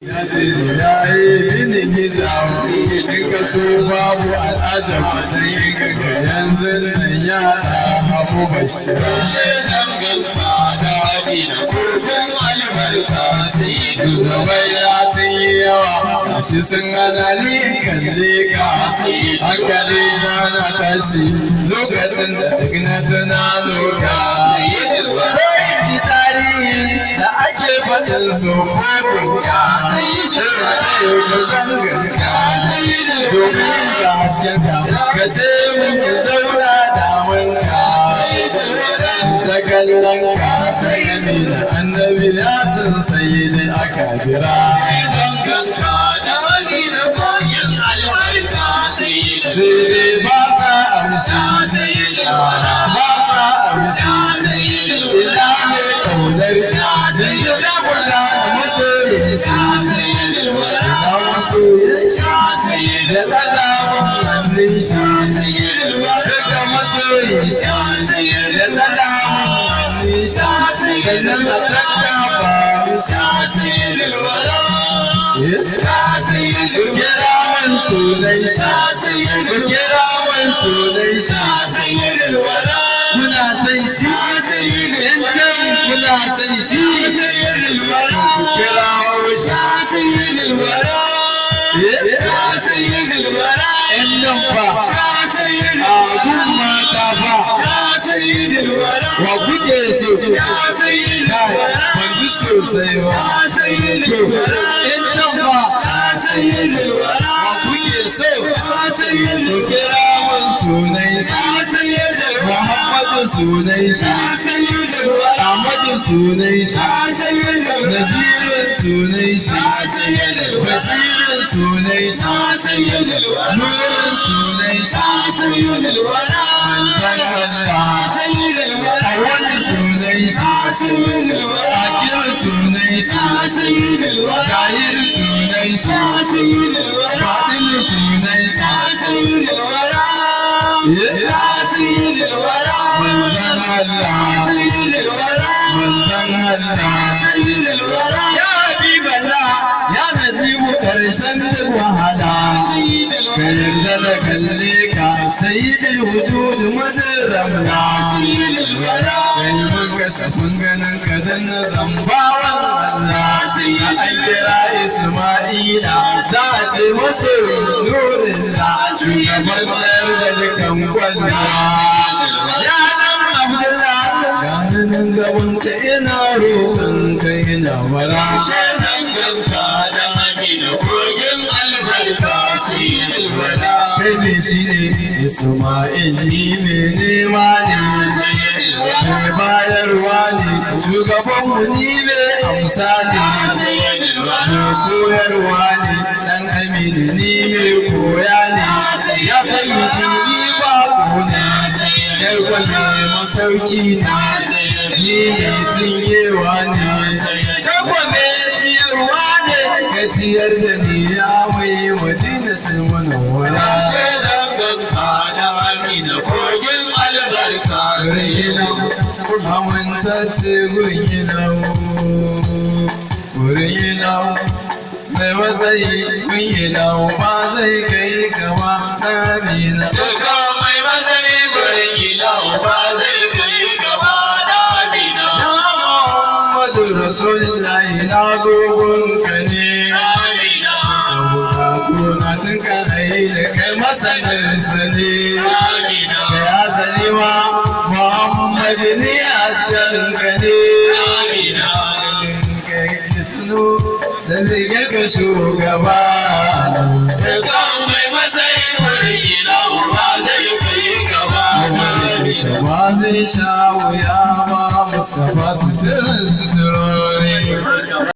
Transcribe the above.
Nasiri ya yi binin hijab in ka so babu al'ajab sai ka ga yanzu nan ya habu bashir. Zangan da haɗi da kurkun albarka sai Zubai ya sun yi yawa shi sun hana ni kalle ka hankali na tashi lokacin da duk na tunano ka. Bai tarihi da ake faɗin so ka sai ce yaushe zangan ka domin ka haskenka ka ce min ki zauna damun ka ta kallon ka sai amina annabi ya san sai da aka jira. zangan da haɗi da kogin albarka sai sai ba sa amshi ba sa amshi ina ne kaunar shi sai ya zaɓa masoyin shi ina masoyin shi da ɗaga hannun shi daga masoyin shi da ɗaga hannun shi sannan a ɗaga ba shi kira man sunan shi kira man sunan shi kuna san shi yan can kuna san shi ku kira shi yan nan fa a gun mata fa wa kuke so ban ji sosai ba to yan can fa wa kuke so ku kira man sunan shi Muhammadu sunan shi Ahmadu sunan shi Nazirin sunan shi Bashirin sunan shi Nurin sunan shi Manzan Allah Awali sunan shi Akir sunan shi Zahir sunan shi Batin sunan shi Manzan Allah Manzan Allah Ya Habiballah ya najibu karshen duk wahala ka yarda da kalle ka sayyidul wujud mujramna kai mun kasafin ganin ka dan na zambawan Allah an kira Isma'ila za a ce maso nurin da shugaban tsayar da dukan kwalla ya dan Abdullah ganin gaban ka ina roƙon ka ina wara kai ne shi ne Isma'il ni ne nema ne mai bayarwa ne shugabanmu ni ne amsa ne mai koyarwa ne dan aminu ni mai koya ne ya sani ni babu ne yarwa ne masauki ne ni mai cinyewa ne kakwa mai ciyarwa ne ka ciyar da ni ya mai madinatin manawara amintacce gurin yi nawo mai matsayi gun yi nawo ba zai kai kama ɗanina mai matsayi gurin yi nawo ba zai kai kama ɗanina ya Muhammadu Rasulullahi na zo gunka ne da bukatu na tun kan da kai masaninsa ne da ya sani ma Muhammadu ne askanka ne da rigar ka shugaba mai matsayi wurin gina ba zai kai gaba ba zai sha wuya ba Mustapha suturin suturori